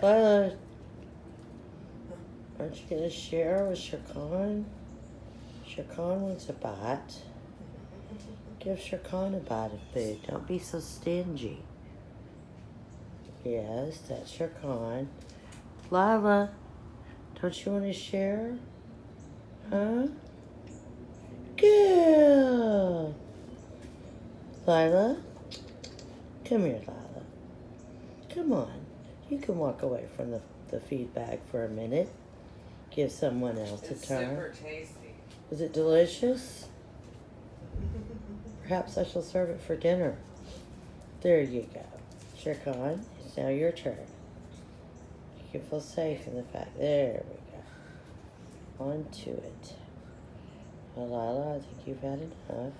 Lila, aren't you going to share with Sharkan? Sharkan wants a bite. Give Sharkan a bite of food. Don't be so stingy. Yes, that's Sharkan. Lila, don't you want to share? Huh? Good. Lila, come here, Lila. Come on. You can walk away from the feed bag for a minute. Give someone else a turn. Super tasty. Is it delicious? Perhaps I shall serve it for dinner. There you go. Sharkan, it's now your turn. You can feel safe in the fact. There we go. On to it. Well, Lila, I think you've had enough.